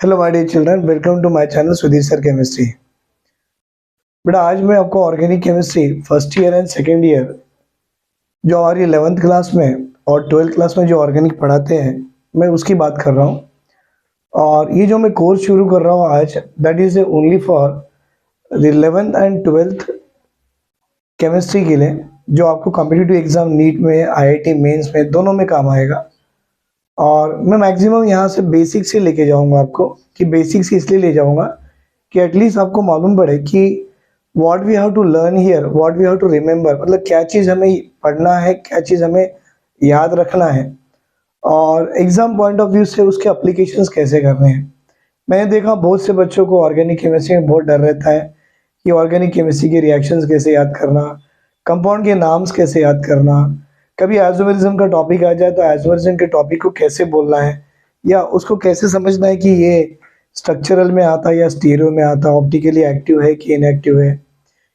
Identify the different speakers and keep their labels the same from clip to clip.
Speaker 1: Hello my dear children, welcome to my channel Sudhir sir chemistry. बेटा आज मैं आपको organic chemistry first year and second year जो हमारी 11th क्लास में और 12th क्लास में जो ऑर्गेनिक पढ़ाते हैं, मैं उसकी बात कर रहा हूँ। और ये जो मैं कोर्स शुरू कर रहा हूँ आज, that is only for the 11th and 12th chemistry के लिए, जो आपको कॉम्पिटिटिव एग्जाम नीट में, आईआईटी मेंस में दोनों में काम आएगा। और मैं मैक्सिमम यहाँ से बेसिक से लेके जाऊँगा आपको, कि बेसिक्स इसलिए ले जाऊँगा कि एटलीस्ट आपको मालूम पड़े कि what we have to learn here, what we have to remember, मतलब क्या चीज़ हमें पढ़ना है, क्या चीज़ हमें याद रखना है, और एग्जाम पॉइंट ऑफ व्यू से उसके अप्लीकेशंस कैसे करने हैं। मैंने देखा बहुत से बच्चों को ऑर्गेनिक केमिस्ट्री में बहुत डर रहता है कि ऑर्गेनिक केमिस्ट्री के रिएक्शंस कैसे याद करना, कंपाउंड के नाम्स कैसे याद करना, कभी आइसोमेरिज्म का टॉपिक आ जाए तो आइसोमेरिज्म के टॉपिक को कैसे बोलना है, या उसको कैसे समझना है कि ये स्ट्रक्चरल में आता है या स्टीरियो में आता है, ऑप्टिकली एक्टिव है कि इनएक्टिव है।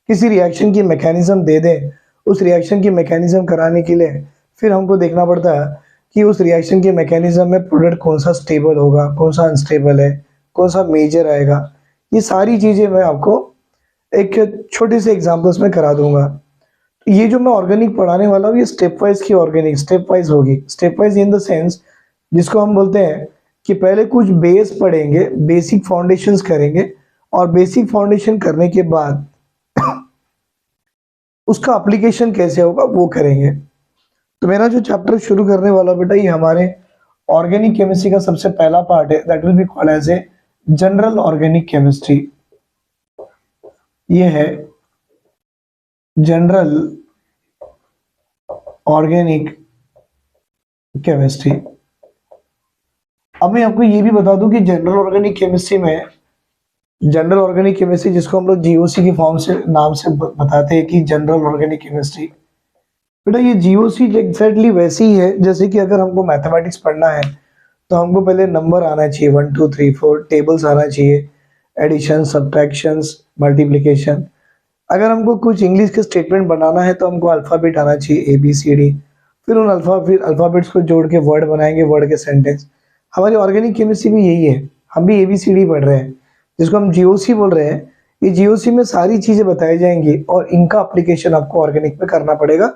Speaker 1: किसी रिएक्शन की मैकेनिज्म दे दें, उस रिएक्शन की मैकेनिज्म कराने के लिए फिर हमको देखना पड़ता है कि उस रिएक्शन के मैकेनिज्म में प्रोडक्ट कौन सा स्टेबल होगा, कौन सा अनस्टेबल है, कौन सा मेजर आएगा। ये सारी चीज़ें मैं आपको एक छोटे से एग्जाम्पल्स में करा दूंगा। ये जो मैं ऑर्गेनिक पढ़ाने वाला हूँ, ये स्टेप वाइज की ऑर्गेनिक स्टेप वाइज होगी। Step wise in the sense, जिसको हम बोलते हैं कि पहले कुछ बेस पढ़ेंगे, बेसिक फाउंडेशंस करेंगे, और बेसिक फाउंडेशन करने के बाद उसका एप्लीकेशन कैसे होगा वो करेंगे। तो मेरा जो चैप्टर शुरू करने वाला बेटा, ये हमारे ऑर्गेनिक केमिस्ट्री का सबसे पहला पार्ट है, that will be called as a general organic chemistry. ये है जनरल ऑर्गेनिक केमिस्ट्री। अब मैं आपको ये भी बता दूं कि जनरल ऑर्गेनिक केमिस्ट्री में, जनरल ऑर्गेनिक केमिस्ट्री जिसको हम लोग जीओसी की फॉर्म से नाम से बताते हैं कि जनरल ऑर्गेनिक केमिस्ट्री, बेटा ये जीओसी एग्जैक्टली वैसी ही है जैसे कि अगर हमको मैथमेटिक्स पढ़ना है तो हमको पहले नंबर आना चाहिए, 1 2 3 4, टेबल्स आना चाहिए, एडिशन, सब्ट्रैक्शंस, मल्टीप्लिकेशन। अगर हमको कुछ इंग्लिश के स्टेटमेंट बनाना है तो हमको अल्फ़ाबेट आना चाहिए, ABCD। फिर उन अल्फ़ाबेट्स को जोड़ के वर्ड बनाएंगे, वर्ड के सेंटेंस। हमारी ऑर्गेनिक केमिस्ट्री भी यही है, हम भी ABCD पढ़ रहे हैं, जिसको हम जीओसी बोल रहे हैं। ये जीओसी में सारी चीज़ें बताई जाएंगी और इनका अप्लीकेशन आपको ऑर्गेनिक में करना पड़ेगा।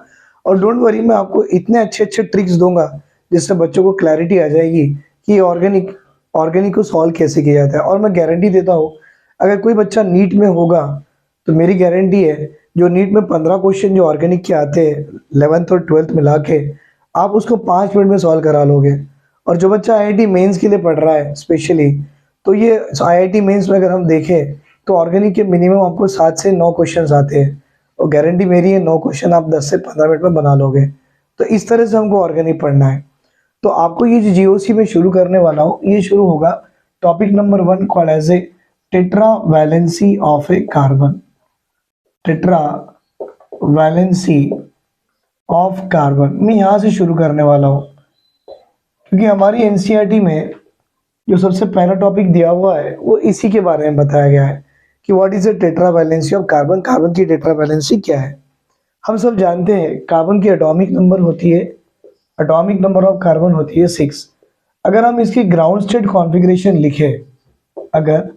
Speaker 1: और डोंट वरी, मैं आपको इतने अच्छे अच्छे ट्रिक्स दूंगा जिससे बच्चों को क्लैरिटी आ जाएगी कि ऑर्गेनिक ऑर्गेनिक को सॉल्व कैसे किया जाता है। और मैं गारंटी देता हूँ, अगर कोई बच्चा नीट में होगा तो मेरी गारंटी है, जो नीट में 15 क्वेश्चन जो ऑर्गेनिक के आते हैं 11th और 12th मिला के, आप उसको 5 मिनट में सॉल्व करा लोगे। और जो बच्चा आईआईटी मेंस के लिए पढ़ रहा है स्पेशली, तो ये आईआईटी मेंस में अगर हम देखें तो ऑर्गेनिक के मिनिमम आपको 7 से 9 क्वेश्चन आते हैं, और गारंटी मेरी है 9 क्वेश्चन आप 10 से 15 मिनट में बना लोगे। तो इस तरह से हमको ऑर्गेनिक पढ़ना है। तो आपको ये जो जीओसी में शुरू करने वाला हूँ, ये शुरू होगा topic number 1 called as a tetravalency of a carbon. Tetravalency of carbon मैं यहाँ से शुरू करने वाला हूँ, क्योंकि हमारी एनसीईआरटी में जो सबसे पहला टॉपिक दिया हुआ है वो इसी के बारे में बताया गया है कि what is a tetravalency of carbon, carbon की टेट्रा वैलेंसी क्या है। हम सब जानते हैं कार्बन की एटॉमिक नंबर होती है, एटॉमिक नंबर ऑफ कार्बन होती है 6। अगर हम इसकी ग्राउंड स्टेट कॉन्फ़िगरेशन लिखे, अगर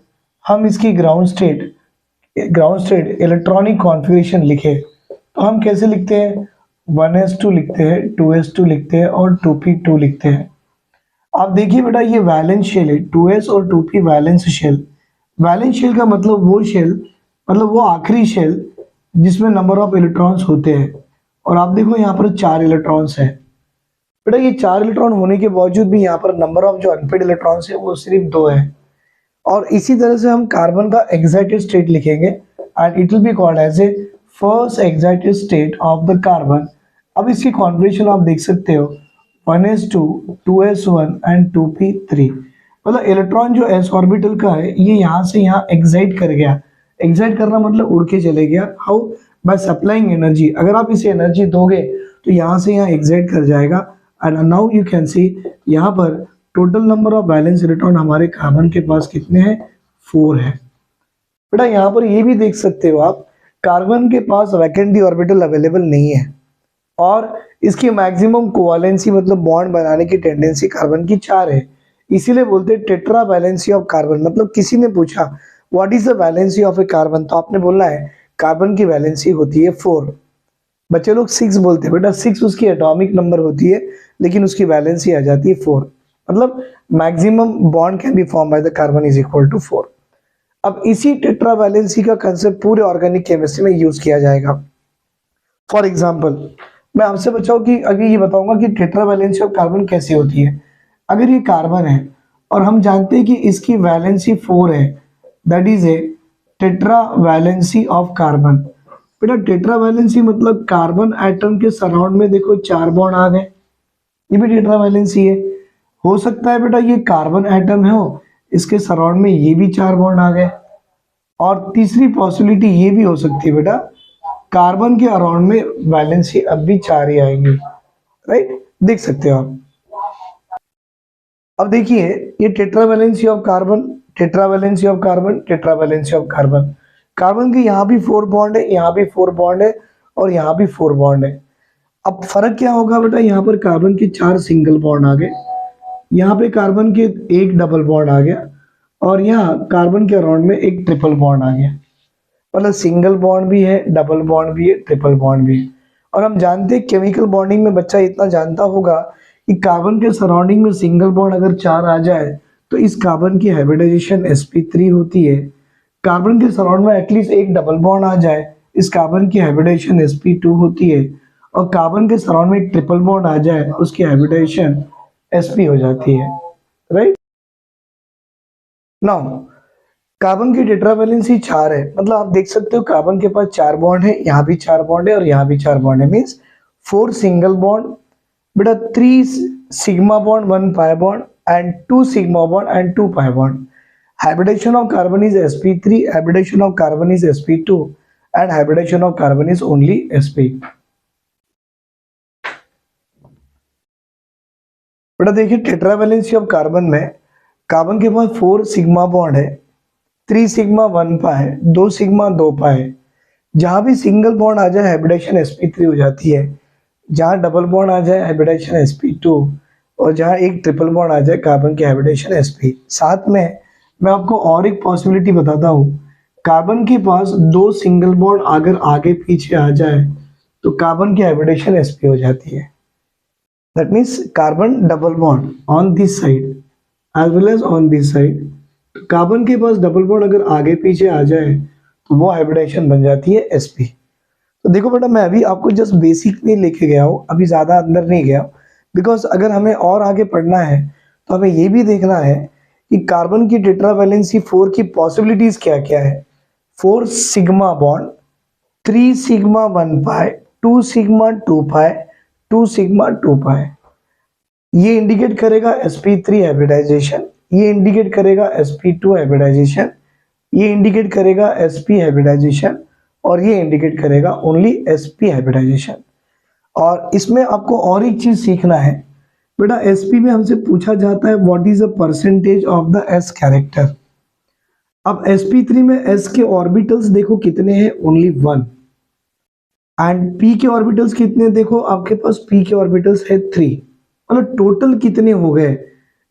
Speaker 1: हम इसकी ग्राउंड स्टेट इलेक्ट्रॉनिक कॉन्फ़िगरेशन लिखे तो हम कैसे लिखते हैं, 1s2 लिखते हैं, 2s2 लिखते हैं और 2p2 लिखते हैं। आप देखिए बेटा, ये वैलेंस शेल है, 2s और 2p valence shell. Valence shell का मतलब वो शेल, मतलब वो आखिरी शेल जिसमें नंबर ऑफ इलेक्ट्रॉन्स होते हैं। और आप देखो यहाँ पर 4 इलेक्ट्रॉन्स हैं। बेटा ये 4 इलेक्ट्रॉन होने के बावजूद भी यहाँ पर नंबर ऑफ जो अनपेड इलेक्ट्रॉन्स है वो सिर्फ 2 है। और इसी तरह से हम कार्बन का एक्साइटेड स्टेट लिखेंगे, and it will be called as a first excited state of the carbon. अब इसकी कॉन्फ़िगरेशन आप देख सकते हो, 1s2, 2s1 एंड 2p3। मतलब इलेक्ट्रॉन जो s ऑर्बिटल का है ये यहाँ से यहाँ एक्साइट कर गया। एक्साइट करना मतलब उड़ के चले गया। हाउ? By supplying energy. अगर आप इसे एनर्जी दोगे तो यहाँ से यहाँ एक्साइट कर जाएगा। And now you can see यहाँ पर total number of valence electron हमारे कार्बन के पास कितने हैं, 4 है। बेटा यहाँ पर ये भी देख सकते हो आप, कार्बन के पास वैकेंट डी ऑर्बिटल अवेलेबल नहीं है, और इसकी मैक्सिमम कोवेलेंसी मतलब बॉन्ड बनाने की टेंडेंसी कार्बन की 4 है। इसीलिए बोलते हैं टेट्रा वैलेंसी ऑफ कार्बन। मतलब किसी ने पूछा what is the valency of a carbon, तो आपने बोलना है कार्बन की वैलेंसी होती है 4। बच्चे लोग 6 बोलते हैं, बेटा 6 उसकी एटॉमिक नंबर होती है, लेकिन उसकी वैलेंसी आ जाती है 4। मतलब maximum bond can be form by the carbon is equal to 4। अब इसी टेट्रा वैलेंसी का कंसेप्ट पूरे ऑर्गेनिक केमिस्ट्री में यूज किया जाएगा। फॉर एग्जाम्पल मैं आपसे बचाऊं कि अगर ये बताऊंगा कि टेट्रा वैलेंसी ऑफ कार्बन कैसी होती है। अगर ये कार्बन है और हम जानते हैं कि इसकी वैलेंसी 4 है, that is a tetravalency of carbon. बेटा टेट्रा वैलेंसी मतलब कार्बन एटम के सराउंड में देखो 4 बॉन्ड आ गए, ये भी टेट्रा वैलेंसी है। हो सकता है बेटा ये कार्बन एटम है हो, इसके सराउंड में ये भी 4 बॉन्ड आ गए। और तीसरी पॉसिबिलिटी ये भी हो सकती है बेटा कार्बन के अराउंड में वैलेंसी अब भी 4 ही आएंगी, राइट, देख सकते हो आप। अब देखिए ये tetra valency of carbon, tetravalency of carbon, tetravalency of carbon. Carbon के यहाँ भी 4 बॉन्ड है, यहाँ भी 4 बॉन्ड है और यहाँ भी 4 बॉन्ड है। अब फर्क क्या होगा बेटा, यहाँ पर कार्बन के 4 सिंगल बॉन्ड आ गए, यहाँ पे कार्बन के 1 डबल बॉन्ड आ गया और यहाँ कार्बन के अराउंड में एक ट्रिपल बॉन्ड आ गया। मतलब सिंगल बॉन्ड भी है, डबल बॉन्ड भी है, ट्रिपल बॉन्ड भी है। और हम जानते हैं केमिकल बॉन्डिंग में बच्चा इतना जानता होगा कि कार्बन के सराउंडिंग में सिंगल बॉन्ड अगर 4 आ जाए तो इस कार्बन की हाइब्रिडाइजेशन sp3 होती है। कार्बन के सराउंड में एटलीस्ट एक डबल बॉन्ड आ जाए, इस कार्बन की हाइब्रिडाइजेशन sp2 होती है। और कार्बन के सराउंड में एक ट्रिपल बॉन्ड आ जाए, उसकी हाइब्रिडाइजेशन sp हो जाती है, राइट। नाउ कार्बन की टेट्रा वैलेंसी 4 है, मतलब आप देख सकते हो कार्बन के पास 4 बॉन्ड है, यहाँ भी 4 बॉन्ड है और यहाँ भी 4 बॉन्ड है, मीन्स 4 सिंगल बॉन्ड बेटा, 3 sigma bond 1 pi bond and 2 sigma bond and 2 pi bond. Hybridisation of carbon is sp3, hybridisation of carbon is sp2 and hybridisation of carbon is only sp। बेटा देखिए tetravalency of carbon में carbon के पास 4 sigma bond है, 3 sigma 1 पाई, 2 sigma 2 पाई। जहां भी single bond आ जाए hybridisation sp3 हो जाती है, जहां डबल बॉन्ड आ जाए हाइब्रिडेशन sp2 और जहां एक ट्रिपल बॉन्ड आ जाए कार्बन की हाइब्रिडेशन sp। साथ में मैं आपको और एक पॉसिबिलिटी बताता हूं, कार्बन के पास 2 सिंगल बॉन्ड अगर आगे पीछे आ जाए तो कार्बन की हाइब्रिडेशन sp हो जाती है। That means carbon double bond on this side as well as on this side. Carbon के पास डबल बॉन्ड अगर आगे पीछे आ जाए तो वो हाइब्रिडेशन बन जाती है sp। तो देखो बेटा मैं अभी आपको जस्ट बेसिक में लेके गया हूँ, अभी ज़्यादा अंदर नहीं गया, बिकॉज अगर हमें और आगे पढ़ना है तो हमें ये भी देखना है कि कार्बन की टेट्रा वैलेंसी 4 की पॉसिबिलिटीज क्या क्या है। 4 सिग्मा बॉन्ड, 3 सिग्मा 1 पाई, 2 सिग्मा 2 पाई, 2 सिग्मा 2 पाई। ये इंडिकेट करेगा sp3 हाइब्रिडाइजेशन, ये इंडिकेट करेगा sp2 हाइब्रिडाइजेशन, ये इंडिकेट करेगा sp हाइब्रिडाइजेशन और ये इंडिकेट करेगा ओनली sp हाइब्रिडाइजेशन। और इसमें आपको और एक चीज सीखना है बेटा, sp में हमसे पूछा जाता है what is the percentage of the s character. अब sp3 में s के ऑर्बिटल्स देखो कितने हैं, ओनली 1। एंड p के ऑर्बिटल्स कितने, देखो आपके पास p के ऑर्बिटल्स है 3। मतलब टोटल कितने हो गए,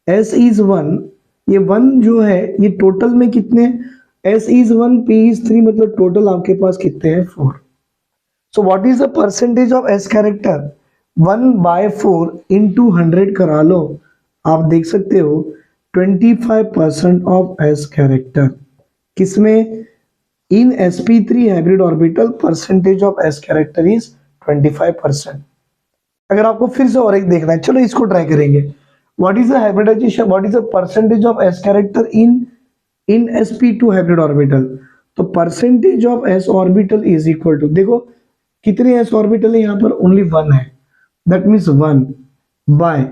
Speaker 1: s इज 1, ये 1 जो है ये टोटल में कितने, s इज 1, p इज 3, मतलब टोटल आपके पास कितने हैं 4। So what is the percentage of s character, 1/4 into 100 करा लो, आप देख सकते हो 25% ऑफ s कैरेक्टर किसमें, इन sp3 hybrid orbital percentage of s character is 25%। अगर आपको फिर से और एक देखना है, चलो इसको ट्राई करेंगे। What is the hybridization, what is the percentage of s character in sp2 hybrid orbital, तो percentage of s orbital is equal to, देखो कितने s ऑर्बिटल है यहाँ पर, ओनली 1 है, that means 1 by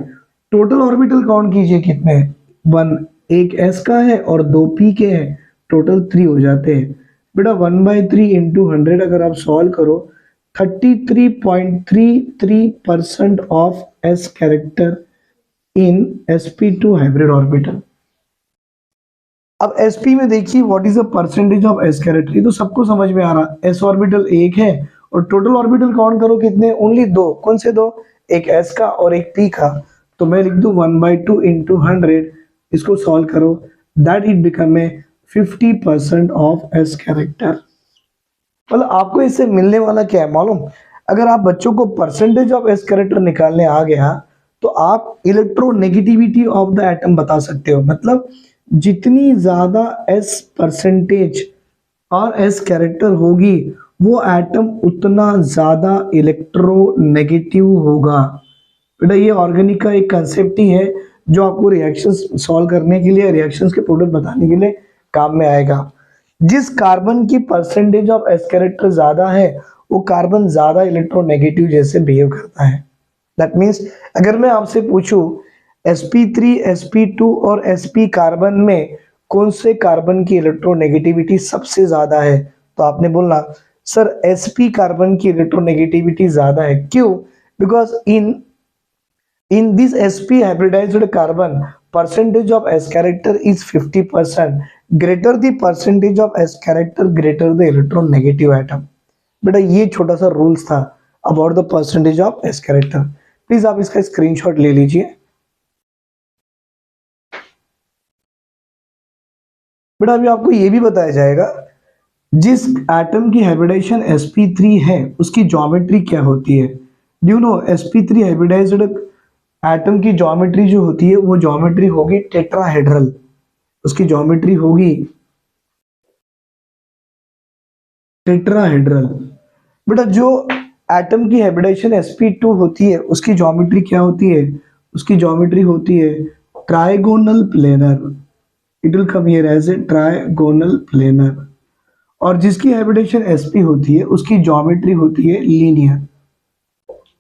Speaker 1: total orbital count कीजिए कितने हैं, 1, एक s का है और 2 p के हैं, टोटल 3 हो जाते हैं। बेटा 1/3 इंटू 100 अगर आप सॉल्व करो 33.33% of s character in sp2 hybrid orbital. अब sp में देखिए what is the percentage of s character, तो सबको समझ में आ रहा, s ऑर्बिटल 1 है और टोटल ऑर्बिटल काउंट करो कितने, ओनली 2, कौन से 2, एक s का और एक p का, तो मैं लिख दूं 1/2 इंटू 100, इसको सॉल्व करो, that it become a 50% of S character. मतलब आपको इससे मिलने वाला क्या है मालूम? अगर आप बच्चों को परसेंटेज ऑफ एस कैरेक्टर निकालने आ गया तो आप इलेक्ट्रोनेगेटिविटी ऑफ द एटम बता सकते हो। मतलब जितनी ज्यादा एस परसेंटेज और एस कैरेक्टर होगी वो एटम उतना ज्यादा इलेक्ट्रोनेगेटिव होगा। बेटा ये ऑर्गेनिक का एक कंसेप्ट ही है जो आपको रिएक्शंस सॉल्व करने के लिए, रिएक्शंस के प्रोडक्ट बताने के लिए काम में आएगा। जिस कार्बन की परसेंटेज ऑफ एस कैरेक्टर ज्यादा है वो कार्बन ज्यादा इलेक्ट्रोनेगेटिव जैसे बिहेव करता है। दैट मीन्स अगर मैं आपसे पूछूं sp3, sp2 और sp कार्बन में कौन से कार्बन की इलेक्ट्रोनेगेटिविटी सबसे ज्यादा है, तो आपने बोलना सर sp कार्बन की इलेक्ट्रोनेगेटिविटी ज्यादा है। क्यों? Because in this sp hybridized carbon percentage of s character is 50%, greater the percentage of s character greater the electronegative atom। बेटा ये छोटा सा रूल्स था about the percentage of S character. Please आप इसका स्क्रीनशॉट ले लीजिए। बेटा अभी आपको ये भी बताया जाएगा जिस एटम की हाइब्रिडाइजेशन sp3 है उसकी ज्योमेट्री क्या होती है। Do you know sp3 hybridised atom की ज्योमेट्री जो होती है वो ज्योमेट्री होगी टेट्राहेड्रल। उसकी ज्योमेट्री होगी टेट्राहेड्रल। बेटा जो एटम की हाइब्रिडाइजेशन sp2 होती है उसकी ज्योमेट्री क्या होती है? उसकी ज्योमेट्री होती है trigonal planar. It will come here as a trigonal planar. और जिसकी हाइब्रिडेशन sp होती है उसकी ज्योमेट्री होती है लीनियर।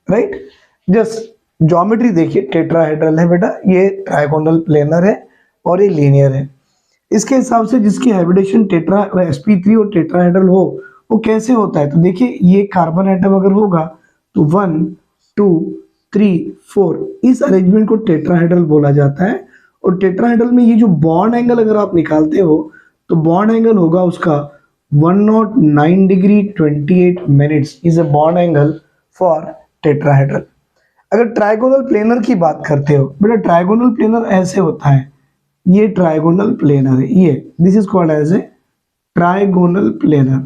Speaker 1: राइट, जस्ट ज्योमेट्री देखिए टेट्राहेड्रल है बेटा, ये ट्राइगोनल प्लेनर है और ये लीनियर है। इसके हिसाब से जिसकी हाइब्रिडेशन टेट्रा sp3 और टेट्राहेड्रल हो वो कैसे होता है, तो देखिए ये कार्बन एटम अगर होगा तो 1 2 3 4 इस अरेंजमेंट को टेट्राहेड्रल बोला जाता है। और टेट्राहेड्रल में ये जो बॉन्ड एंगल अगर आप निकालते हो तो बॉन्ड एंगल होगा उसका 109 degree 28 minutes is a bond angle for tetrahedral. अगर ट्राइगोनल प्लेनर की बात करते हो बेटा ट्राइगोनल प्लेनर ऐसे होता है, ये ट्राइगोनल प्लेनर है, ये this is called as a trigonal planar.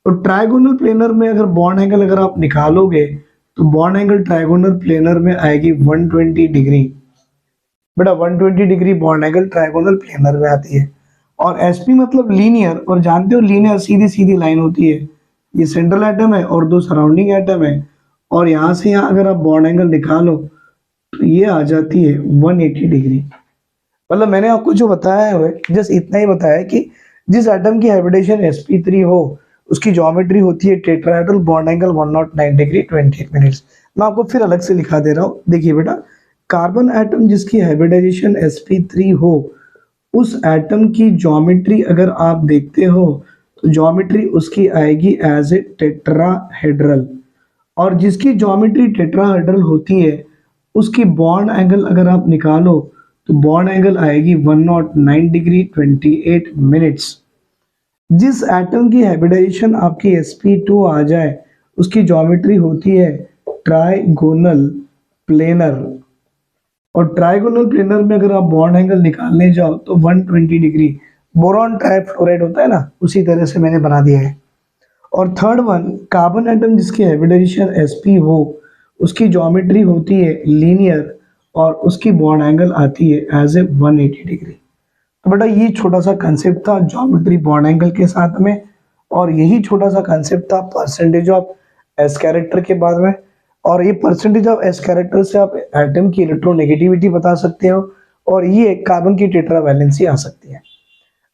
Speaker 1: और ट्राइगोनल प्लेनर में अगर बॉन्ड एंगल अगर आप निकालोगे तो बॉन्ड एंगल ट्राइगोनल प्लेनर में आएगी 120 डिग्री। बेटा 120 degree bond angle trigonal planar में आती है। और sp मतलब लीनियर, और जानते हो लीनियर सीधी सीधी लाइन होती है। ये सेंट्रल एटम है और दो सराउंडिंग एटम है और यहाँ से यहाँ अगर आप बॉन्ड एंगल निकालो तो ये आ जाती है 180 डिग्री। मतलब मैंने आपको जो बताया है जस्ट इतना ही बताया कि जिस एटम की हाइब्रिडेशन sp3 हो उसकी ज्योमेट्री होती है tetrahedral, bond angle 109 degree 28 minutes. मैं आपको फिर अलग से लिखा दे रहा हूँ। देखिए बेटा कार्बन एटम जिसकी हाइब्रिडाइजेशन sp3 हो उस एटम की ज्योमेट्री अगर आप देखते हो तो ज्योमेट्री उसकी आएगी एज ए टेट्राहेड्रल। और जिसकी ज्योमेट्री टेट्राहेड्रल होती है उसकी बॉन्ड एंगल अगर आप निकालो तो बॉन्ड एंगल आएगी 109 डिग्री 28 मिनट्स। जिस एटम की हाइब्रिडाइजेशन आपकी sp2 आ जाए उसकी ज्योमेट्री होती है ट्राइगोनल प्लेनर। और ट्राइगोनल प्लेनर में अगर आप बॉन्ड एंगल निकालने जाओ तो 120 डिग्री, बोरॉन ट्राइफ्लोराइड होता है ना उसी तरह से मैंने बना दिया है। और थर्ड वन कार्बन एटम जिसकी हाइब्रिडाइजेशन sp हो उसकी ज्योमेट्री होती है लीनियर और उसकी बॉन्ड एंगल आती है एज ए 180 डिग्री। तो बेटा ये छोटा सा कंसेप्ट था ज्योमेट्री बॉन्ड एंगल के साथ में, और यही छोटा सा कंसेप्ट था परसेंटेज ऑफ एस कैरेक्टर के बारे में। और ये परसेंटेज ऑफ एस कैरेक्टर से आप एटम की इलेक्ट्रोनेगेटिविटी बता सकते हो और ये कार्बन की टेट्रावैलेंसी आ सकती है।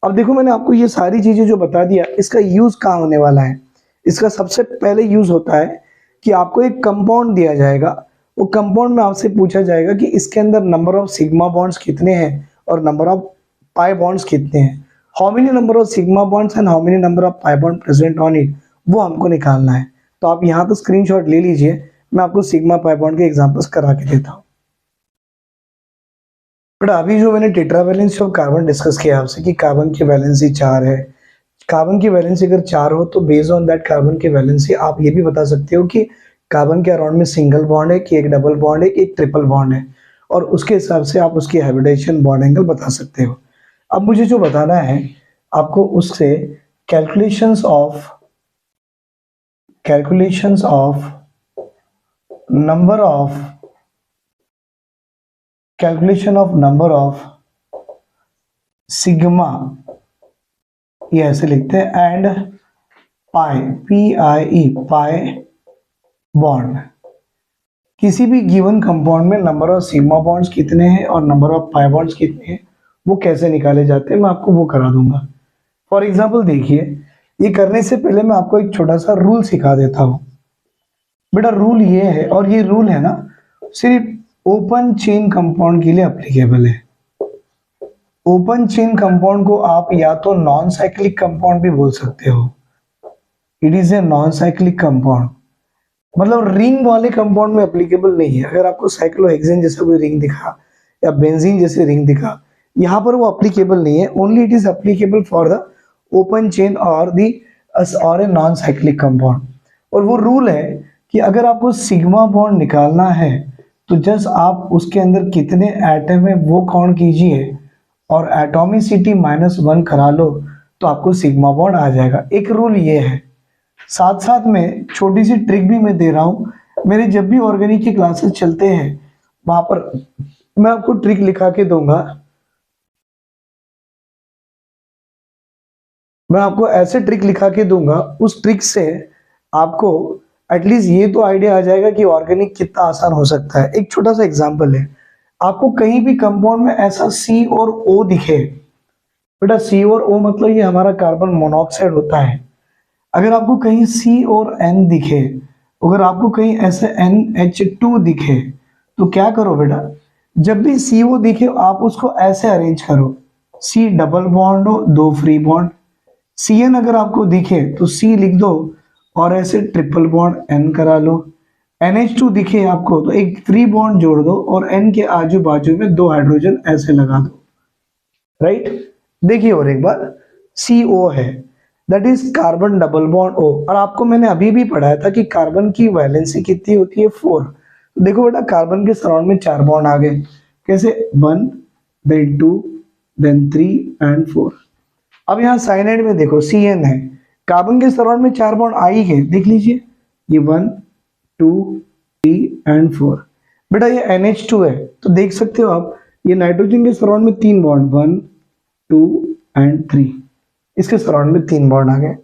Speaker 1: अब देखो मैंने आपको ये सारी चीजें जो बता दिया इसका यूज कहाँ होने वाला है। इसका सबसे पहले यूज होता है कि आपको एक कंपाउंड दिया जाएगा, वो कंपाउंड में आपसे पूछा जाएगा कि इसके अंदर नंबर ऑफ सिग्मा बॉन्ड्स कितने हैं और नंबर ऑफ पाई बॉन्ड्स कितने हैं। How many number of sigma bonds and how many number of pi bond present on it, वो हमको निकालना है। तो आप यहाँ तो स्क्रीनशॉट ले लीजिए, मैं आपको सिग्मा पाई बॉन्ड के एग्जांपल्स करा के देता हूँ। बट अभी जो मैंने टेट्रावैलेंसी ऑफ कार्बन डिस्कस किया आपसे कि कार्बन की वैलेंसी 4 है, कार्बन की वैलेंसी अगर 4 हो तो बेस्ड ऑन दैट कार्बन की वैलेंसी आप ये भी बता सकते हो कि कार्बन के अराउंड में सिंगल बॉन्ड है कि एक डबल बॉन्ड है कि एक ट्रिपल बॉन्ड है। और उसके हिसाब से आप उसकी हाइब्रिडाइजेशन बॉन्ड एंगल बता सकते हो। अब मुझे जो बताना है आपको उससे calculations of number of calculation of number of sigma, ये ऐसे लिखते हैं, and pi PIE pi bond. किसी भी गिवन कंपाउंड में नंबर ऑफ सिग्मा बॉन्ड्स कितने हैं और नंबर ऑफ पाई बॉन्ड्स कितने हैं वो कैसे निकाले जाते हैं मैं आपको वो करा दूंगा। फॉर एग्जांपल देखिए, ये करने से पहले मैं आपको एक छोटा सा रूल सिखा देता हूँ। बेटा रूल ये है, और ये रूल है ना सिर्फ ओपन चेन कंपाउंड के लिए एप्लीकेबल है। ओपन चेन कंपाउंड को आप या तो नॉन साइक्लिक कंपाउंड भी बोल सकते हो, it is a non cyclic compound, मतलब रिंग वाले कंपाउंड में एप्लीकेबल नहीं है। अगर आपको साइक्लोहेक्सेन जैसा कोई रिंग दिखा या बेंजीन जैसे रिंग दिखा, यहाँ पर वो एप्लीकेबल नहीं है, only it is applicable for the open chain और ए नॉन साइक्लिक कंपाउंड। और वो रूल है कि अगर आपको सिग्मा बॉन्ड निकालना है तो जस्ट आप उसके अंदर कितने एटम है वो काउंट कीजिए और एटॉमिसिटी -1 करा लो तो आपको सिग्मा बॉन्ड आ जाएगा। एक रूल ये है। साथ साथ में छोटी सी ट्रिक भी मैं दे रहा हूं। मेरे जब भी ऑर्गेनिक के क्लासेस चलते हैं वहां पर मैं आपको ट्रिक लिखा के दूंगा। मैं आपको ऐसे ट्रिक लिखा के दूंगा, उस ट्रिक से आपको एटलीस्ट ये तो आइडिया आ जाएगा कि ऑर्गेनिक कितना आसान हो सकता है। एक छोटा सा एग्जांपल है, आपको कहीं भी कंपाउंड में ऐसा C और O दिखे, बेटा C और O मतलब ये हमारा कार्बन मोनोऑक्साइड होता है। अगर आपको कहीं C और N दिखे, अगर आपको कहीं ऐसे NH2 दिखे तो क्या करो बेटा, जब भी CO दिखे आप उसको ऐसे अरेंज करो, C डबल बॉन्ड हो, 2 फ्री बॉन्ड। Cn अगर आपको दिखे तो C लिख दो और ऐसे ट्रिपल बॉन्ड N करा लो। NH2 दिखे आपको तो एक फ्री बॉन्ड जोड़ दो और N के आजू बाजू में 2 हाइड्रोजन ऐसे लगा दो, राइट। देखिए और एक बार CO है, that is carbon double bond O, और आपको मैंने अभी भी पढ़ाया था कि कार्बन की वैलेंसी कितनी होती है 4। तो देखो बेटा कार्बन के सराउंड में 4 बॉन्ड आ गए, कैसे 1 then 2 then 3 and 4। अब यहाँ साइनाइड में देखो Cn है, कार्बन के सराउंड में 4 बॉन्ड आ ही गए, देख लीजिए ये 1 2 3 and 4। बेटा ये NH2 है तो देख सकते हो आप ये नाइट्रोजन के सराउंड में 3 बॉन्ड 1 2 and 3, इसके सराउंड में 3 बॉन्ड आ गए।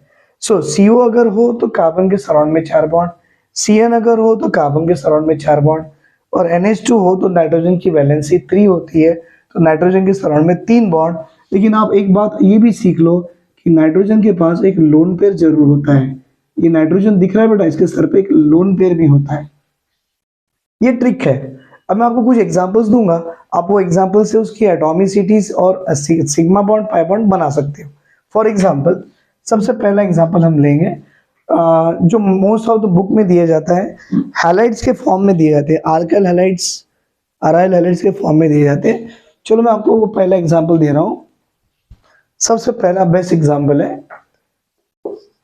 Speaker 1: सो CO अगर हो तो कार्बन के सराउंड में 4 बॉन्ड, Cn अगर हो तो कार्बन के सराउंड में 4 बॉन्ड, और NH2 हो तो नाइट्रोजन की वैलेंसी 3 होती है तो नाइट्रोजन के सराउंड में 3 बॉन्ड। लेकिन आप एक बात ये भी सीख लो कि नाइट्रोजन के पास एक लोन पेयर जरूर होता है। ये नाइट्रोजन दिख रहा है बेटा, इसके सर पे एक लोन पेयर भी होता है। ये ट्रिक है। अब मैं आपको कुछ एग्जांपल्स दूंगा, आप वो एग्जांपल से उसकी एटॉमिसिटीज और सिग्मा बॉन्ड पाई बॉन्ड बना सकते हो। फॉर एग्जांपल सबसे पहला एग्जांपल हम लेंगे जो मोस्ट ऑफ द बुक में दिया जाता है, हैलाइड्स के फॉर्म में दिए जाते हैं, अल्काइल हैलाइड्स अराइल हैलाइड्स के फॉर्म में दिए जाते हैं। चलो मैं आपको वो पहला एग्जांपल दे रहा हूँ। सबसे पहला बेस्ट एग्जांपल है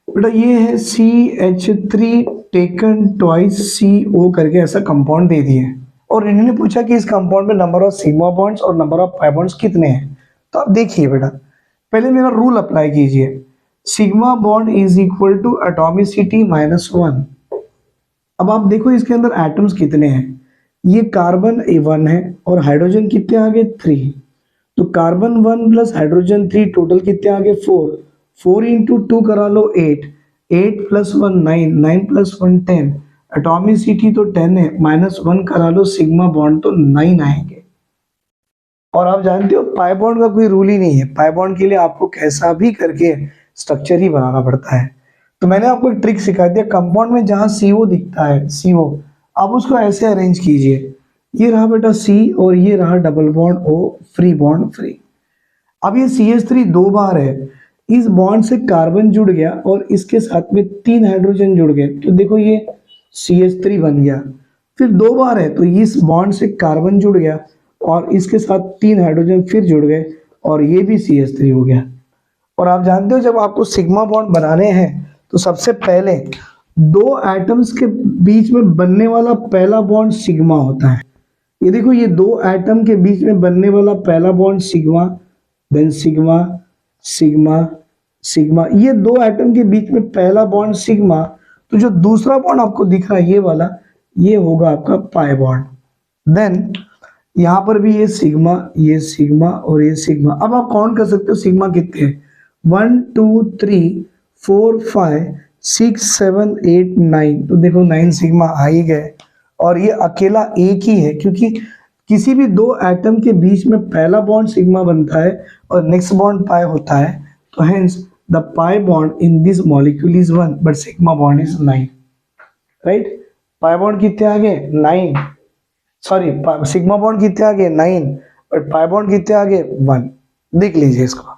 Speaker 1: बेटा, ये है CH3 टेकन ट्वाइस CO करके ऐसा कंपाउंड दे दिए और इन्होंने पूछा कि इस कंपाउंड में नंबर ऑफ सिग्मा बॉन्ड्स और नंबर ऑफ पाई बॉन्ड्स कितने हैं। तो आप देखिए बेटा, पहले मेरा रूल अप्लाई कीजिए, sigma bond is equal to atomicity -1। अब आप देखो इसके अंदर एटम्स कितने हैं, ये कार्बन 1 है और हाइड्रोजन कितने आ गए 3, तो कार्बन 1 प्लस हाइड्रोजन 3 टोटल कितने आ गए 4, 4 इंटू 2 करा लो 8, 8 प्लस 1 9, 9 प्लस 1 10, एटॉमिसिटी तो 10 है, -1 करा लो सिग्मा बॉन्ड तो 9 आएंगे। और आप जानते हो पाई बॉन्ड का कोई रूल ही नहीं है, पाई बॉन्ड के लिए आपको कैसा भी करके स्ट्रक्चर ही बनाना पड़ता है। तो मैंने आपको एक ट्रिक सिखा दिया, कंपाउंड में जहां CO दिखता है CO आप उसको ऐसे अरेंज कीजिए, ये रहा बेटा C और ये रहा double bond O, free bond free. अब ये CH3 2 बार है, इस बॉन्ड से कार्बन जुड़ गया और इसके साथ में 3 हाइड्रोजन जुड़ गए, तो देखो ये CH3 बन गया। फिर 2 बार है तो इस बॉन्ड से कार्बन जुड़ गया और इसके साथ 3 हाइड्रोजन फिर जुड़ गए और ये भी CH3 हो गया। और आप जानते हो जब आपको सिग्मा बॉन्ड बनाने हैं तो सबसे पहले 2 एटम्स के बीच में बनने वाला पहला बॉन्ड सिग्मा होता है, ये देखो ये दो एटम के बीच में बनने वाला पहला bond sigma, then sigma sigma sigma, ये दो एटम के बीच में पहला बॉन्ड सिग्मा। तो जो दूसरा बॉन्ड आपको दिख रहा है ये वाला, ये होगा आपका पाई बॉन्ड। देन यहां पर भी ये सिग्मा और ये सिग्मा। अब आप काउंट कर सकते हो सिग्मा कितने हैं, 1 2 3 4 5 6 7 8 9। तो देखो 9 सिग्मा आ ही गए, और ये अकेला एक ही है क्योंकि किसी भी दो एटम के बीच में पहला बॉन्ड सिग्मा बनता है और नेक्स्ट बॉन्ड पाई होता है। तो hence the pi bond in this molecule is 1 but sigma bond is 9, right. Pi bond कितने आ गए 9, सॉरी सिग्मा बॉन्ड कितने आ गए 9, बट पाई बॉन्ड कितने आ गए 1। देख लीजिए इसको।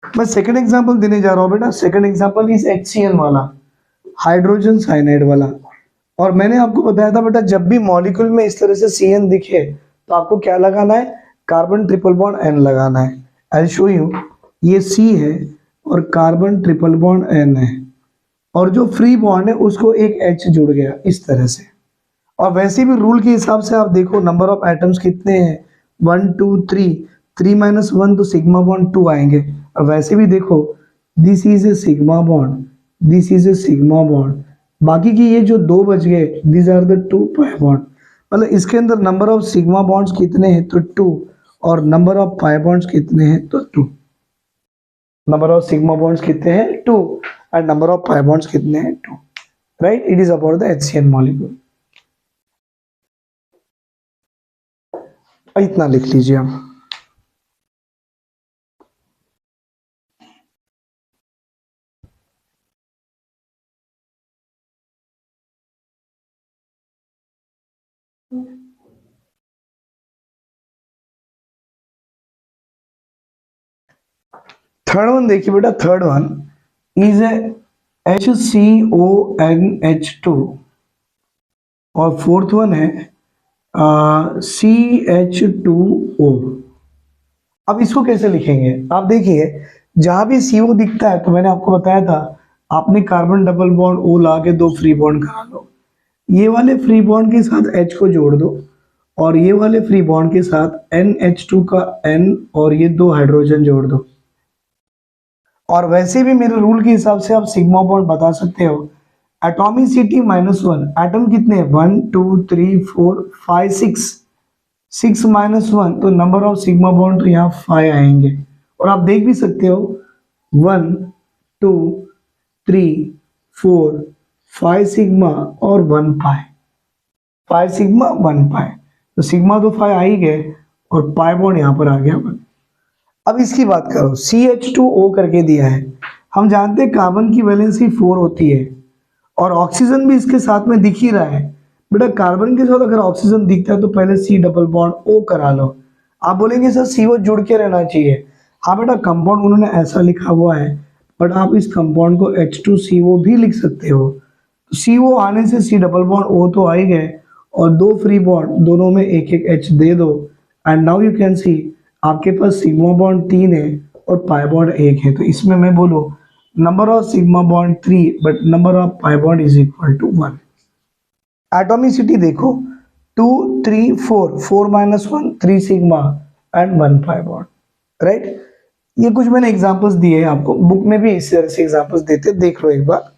Speaker 1: मैं सेकंड एग्जांपल देने जा रहा हूं बेटा। सेकंड एग्जांपल इस HCl वाला, हाइड्रोजन साइनाइड वाला। और मैंने आपको बताया था बेटा जब भी मॉलिक्यूल में इस तरह से CN दिखे तो आपको क्या लगाना है, कार्बन ट्रिपल बॉन्ड N लगाना है। आई शो यू, ये C है और कार्बन ट्रिपल बॉन्ड N है, और जो फ्री बॉन्ड है उसको एक H जुड़ गया इस तरह से। और वैसे भी रूल के हिसाब से आप देखो नंबर ऑफ एटम्स कितने हैं, 1 2 3, 3 - 1 तो सिग्मा बॉन्ड 2 आएंगे। और वैसे भी देखो this is a sigma bond, this is a sigma bond, बाकी की ये जो दो बच गए this are the 2 pi bond. मतलब इसके अंदर नंबर ऑफ सिग्मा बॉन्ड्स कितने हैं तो 2, और नंबर ऑफ पाई बॉन्ड्स कितने हैं तो 2। नंबर ऑफ सिग्मा बॉन्ड्स कितने हैं 2 and number of pi bonds कितने हैं 2, right. It is about the HCl molecule. इतना लिख लीजिए आप। थर्ड वन देखिए बेटा, थर्ड वन इज HCONH2, और फोर्थ वन है CH2O। अब इसको कैसे लिखेंगे, आप देखिए जहां भी CO दिखता है तो मैंने आपको बताया था आपने कार्बन डबल बॉन्ड O ला के दो फ्री बॉन्ड करा लो, ये वाले फ्री बॉन्ड के साथ H को जोड़ दो, और ये वाले फ्री बॉन्ड के साथ NH2 का N और ये दो हाइड्रोजन जोड़ दो। और वैसे भी मेरे रूल के हिसाब से आप सिग्मा बॉन्ड बता सकते हो। एटॉमिसिटी -1, एटम कितने 1 2 3 4 5 6, 6 - 1 तो नंबर ऑफ सिग्मा बॉन्ड तो यहाँ 5 आएंगे। और आप देख भी सकते हो 1 2 3 4 5 सिग्मा और 1 पाई, 5 सिग्मा 1 पाई, तो सिग्मा तो 5 आ ही गए और पाई बॉन्ड यहाँ पर आ गया 1। अब इसकी बात करो, CH2O करके दिया है, हम जानते हैं कार्बन की वैलेंसी 4 होती है और ऑक्सीजन भी इसके साथ में दिख ही रहा है। बेटा कार्बन के साथ अगर ऑक्सीजन दिखता है तो पहले C डबल बॉन्ड O करा लो। आप बोलेंगे सर CO जुड़ के रहना चाहिए, हाँ बेटा कंपाउंड उन्होंने ऐसा लिखा हुआ है, बट आप इस कंपाउंड को H2CO भी लिख सकते हो। तो CO आने से C डबल बॉन्ड O तो आ ही गए, और दो फ्री बॉन्ड दोनों में एक एक H दे दो, and now you can see आपके पास सिग्मा बॉन्ड 3 है और पाई बॉन्ड 1 है। तो इसमें मैं बोलूं number of sigma bond 3 but number of pi bond is equal to 1। Atomicity देखो 2 3 4, 4 - 1 3 sigma and 1 pi bond, right. ये कुछ मैंने एग्जांपल्स दिए हैं आपको, बुक में भी इस तरह से एग्जांपल्स देते, देख लो एक बार।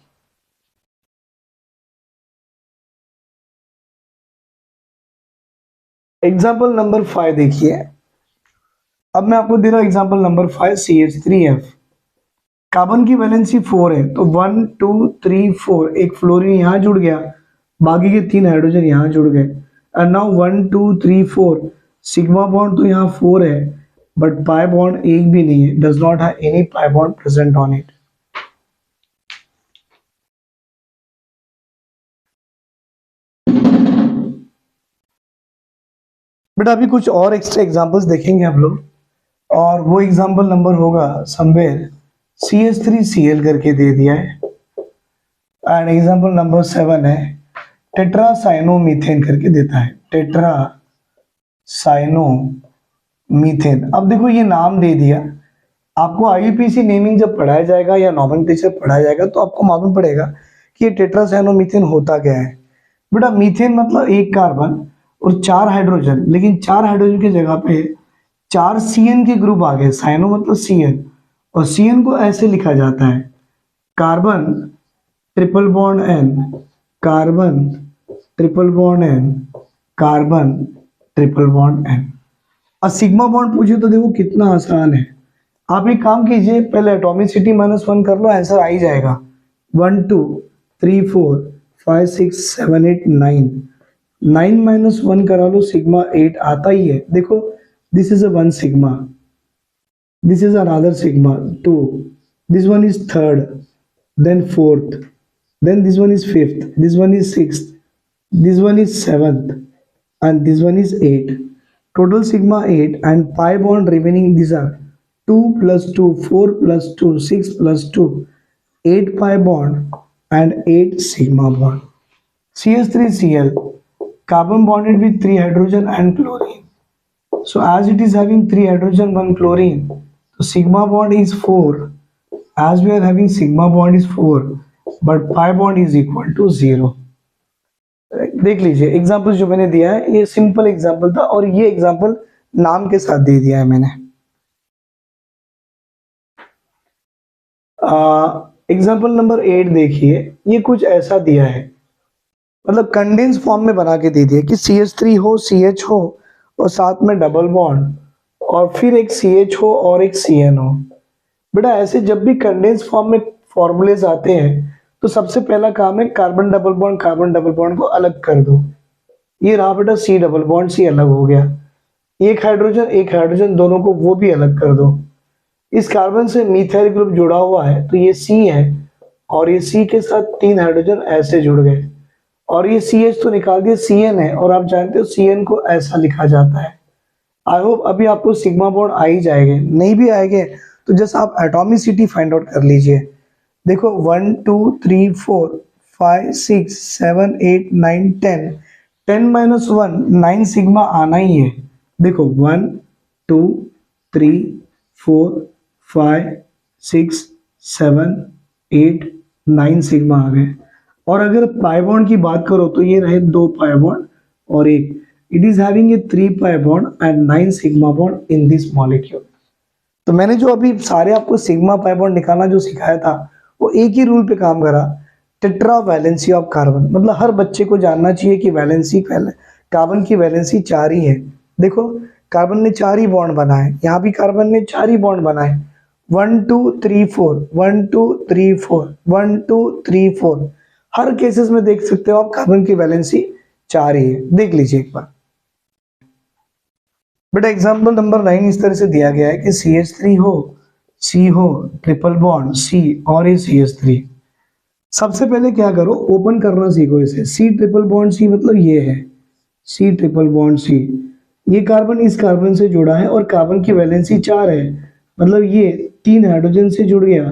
Speaker 1: एग्जांपल नंबर 5 देखिए। अब मैं आपको दे रहा हूं एग्जांपल नंबर 5, CH3F। कार्बन की वैलेंसी 4 है तो 1 2 3 4, एक फ्लोरीन यहाँ जुड़ गया, बाकी के 3 हाइड्रोजन यहाँ जुड़ गए। एंड नाउ 1 2 3 4, सिग्मा बॉन्ड तो यहाँ 4 है बट पाई बॉन्ड एक भी नहीं है, does not have any pi bond present on it. But अभी कुछ और एक्स्ट्रा एग्जांपल्स देखेंगे हम लोग, और वो एग्जांपल नंबर होगा समवेयर CH3Cl करके दे दिया है, एंड एग्जांपल नंबर 7 है टेट्रासाइनोमीथेन करके देता है, टेट्रासाइनोमीथेन। अब देखो ये नाम दे दिया, आपको आईयूपीएसी नेमिंग जब पढ़ाया जाएगा या नॉमेनक्लेचर पढ़ाया जाएगा तो आपको मालूम पड़ेगा कि ये टेट्रासाइक्लोमीथेन होता क्या है। बेटा मीथेन मतलब एक कार्बन और चार हाइड्रोजन, लेकिन चार हाइड्रोजन की जगह पे चार सीएन के ग्रुप आ गए। साइनो मतलब सीएन, और सीएन को ऐसे लिखा जाता है carbon triple bond N, carbon triple bond N, carbon triple bond N. और सिग्मा बॉन्ड पूछे तो देखो कितना आसान है। आप एक काम कीजिए, पहले एटॉमिसिटी -1 कर लो, आंसर आ ही जाएगा। 1 2 3 4 5 6 7 8 9, 9 - 1 करा लो, सिग्मा 8 आता ही है। देखो this is a 1 sigma, this is another sigma 2, this one is third, then fourth, then this one is fifth, this one is sixth, this one is seventh, and this one is 8. Total sigma 8, and pi bond remaining, these are 2 plus 2, 4 plus 2, 6 plus 2, 8 pi bond and 8 sigma bond. CH3Cl, carbon bonded with 3 hydrogen and chlorine. So as it is having 3 hydrogen, 1 chlorine, so sigma bond is 4. As we are having sigma bond is 4, but pi bond is equal to 0. देख लीजिए example जो मैंने दिया है ये simple example था, और ये एग्जाम्पल नाम के साथ दे दिया है मैंने। एग्जाम्पल नंबर 8 देखिए, ये कुछ ऐसा दिया है, मतलब कंडेंस फॉर्म में बना के दे दिया कि CH3 हो, CH हो और साथ में डबल बॉन्ड, और फिर एक CH हो और एक CN हो। बेटा ऐसे जब भी कंडेंस फॉर्म में फॉर्मूलेज आते हैं तो सबसे पहला काम है कार्बन डबल बॉन्ड को अलग कर दो। ये रहा बेटा C डबल बॉन्ड, C अलग हो गया। एक हाइड्रोजन दोनों को वो भी अलग कर दो। इस कार्बन से मिथाइल ग्रुप जुड़ा हुआ है तो ये C है, और ये C के साथ 3 हाइड्रोजन ऐसे जुड़ गए, और ये CH तो निकाल दिया, CN है, और आप जानते हो CN को ऐसा लिखा जाता है। आई होप अभी आपको सिग्मा बॉन्ड आ ही जाएंगे, नहीं भी आएंगे तो जस्ट आप एटॉमिसिटी फाइंड आउट कर लीजिए। देखो 1 2 3 4 5 6 7 8 9 10, 10 - 1 9 सिग्मा आना ही है। देखो 1 2 3 4 5 6 7 8 9 सिग्मा आ गए। और अगर पाई बॉन्ड की बात करो तो ये रहे 2 पाई बॉन्ड और एक, it is having a 3 pi bond and 9 sigma bond in this molecule. तो मैंने जो अभी सारे आपको सिग्मा पाई बॉन्ड निकालना जो सिखाया था वो एक ही रूल पे काम करा, टेट्रा वैलेंसी ऑफ कार्बन। मतलब हर बच्चे को जानना चाहिए कि वैलेंसी कार्बन की वैलेंसी 4 ही है। देखो कार्बन ने 4 ही बॉन्ड बनाए, यहाँ भी कार्बन ने 4 ही बॉन्ड बनाए, 1 2 3 4 1 2 3 4 1 2 3 4। हर केसेस में देख सकते हो आप कार्बन की वैलेंसी 4 ही है। देख लीजिए एक बार बेटा, एग्जाम्पल नंबर 9 इस तरह से दिया गया है कि CH3 हो, C हो, ट्रिपल बॉन्ड C और ये CH3। सबसे पहले क्या करो, ओपन करना सीखो इसे। C ट्रिपल बॉन्ड C मतलब ये है C ट्रिपल बॉन्ड C, ये कार्बन इस कार्बन से जुड़ा है और कार्बन की वैलेंसी 4 है, मतलब ये 3 हाइड्रोजन से जुड़ गया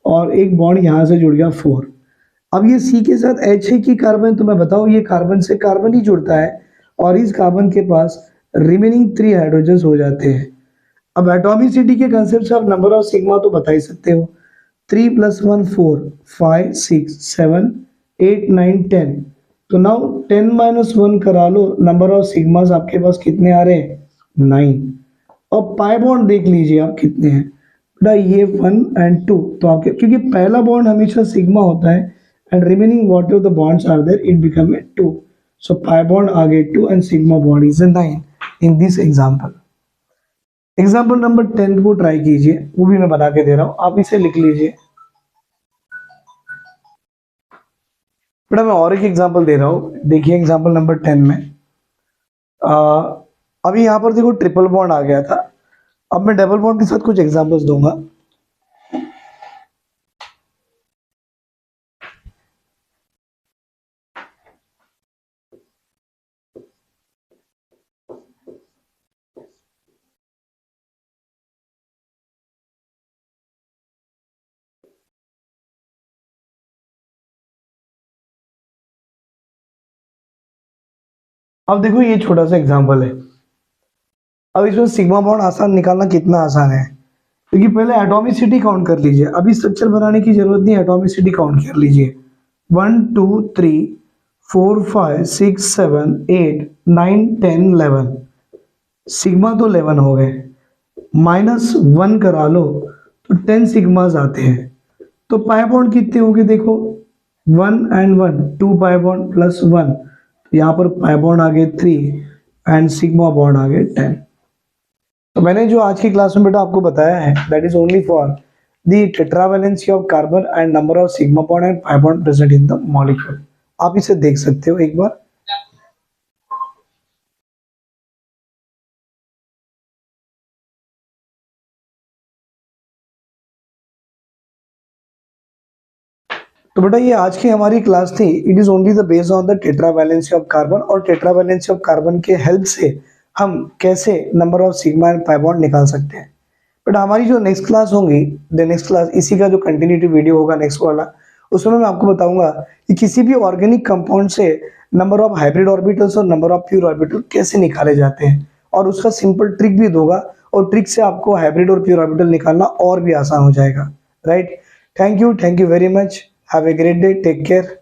Speaker 1: और एक बॉन्ड यहाँ से जुड़ गया 4। अब ये C के साथ H है कि कार्बन, तो मैं बताऊं ये कार्बन से कार्बन ही जुड़ता है और इस कार्बन के पास रिमेनिंग 3 हाइड्रोजन हो जाते हैं। अब एटॉमिसिटी के कंसेप्ट से आप नंबर ऑफ सिग्मा तो बता ही सकते हो, 3 + 1 4 5 6 7 8 9 10। तो नाउ 10 - 1 करा लो, नंबर ऑफ सिग्मास आपके पास कितने आ रहे हैं, 9। और पाई बॉन्ड देख लीजिए आप कितने हैं बेटा, ये 1 और 2, तो आपके क्योंकि पहला बॉन्ड हमेशा सिग्मा होता है and remaining whatever the bonds are there it become a 2, so pi bond आ गए 2 and sigma bond is a 9 in this example। Example number 10 को ट्राई कीजिए, वो भी मैं बना के दे रहा हूं, आप इसे लिख लीजिए। बेटा मैं और एक एग्जाम्पल दे रहा हूं, देखिए एग्जाम्पल नंबर 10 में अभी यहां पर देखो ट्रिपल बॉन्ड आ गया था। अब मैं डबल बॉन्ड के साथ कुछ एग्जाम्पल्स दूंगा। अब देखो ये छोटा सा एग्जाम्पल है, अब इसमें सिग्मा बॉन्ड आसान निकालना कितना आसान है। क्योंकि पहले एटॉमिसिटी काउंट कर लीजिए, अभी स्ट्रक्चर बनाने की जरूरत नहीं, एटॉमिसिटी काउंट कर लीजिए। 1 2 3 4 5 6 7 8 9 10 11, सिग्मा तो 11 हो गए, -1 करा लो तो 10 सिग्मास आते हैं। तो पाई बॉन्ड कितने होंगे देखो, 1 एंड 1 2 पाई बॉन्ड प्लस 1, यहाँ पर पाई बॉन्ड आ गए 3 एंड सिग्मा बॉन्ड आ गए 10। तो मैंने जो आज की क्लास में बेटा आपको बताया है that is only for the tetravalency of carbon and number of sigma bond and pi bond present in the molecule. आप इसे देख सकते हो एक बार। तो बेटा ये आज की हमारी क्लास थी। It is only the based on the tetravalency of carbon, और टेट्रावैलेंसी ऑफ कार्बन के हेल्प से हम कैसे number of sigma and pi bond निकाल सकते हैं। बट हमारी जो नेक्स्ट क्लास होंगी, द नेक्स्ट क्लास, इसी का जो कंटिन्यूटी वीडियो होगा नेक्स्ट वाला, उसमें मैं आपको बताऊंगा कि किसी भी ऑर्गेनिक कंपाउंड से नंबर ऑफ हाइब्रिड ऑर्बिटल्स और नंबर ऑफ प्योर ऑर्बिटल कैसे निकाले जाते हैं, और उसका सिंपल ट्रिक भी दूंगा, और ट्रिक से आपको हाइब्रिड और प्योर ऑर्बिटल निकालना और भी आसान हो जाएगा। Right, thank you very much, have a great day, take care.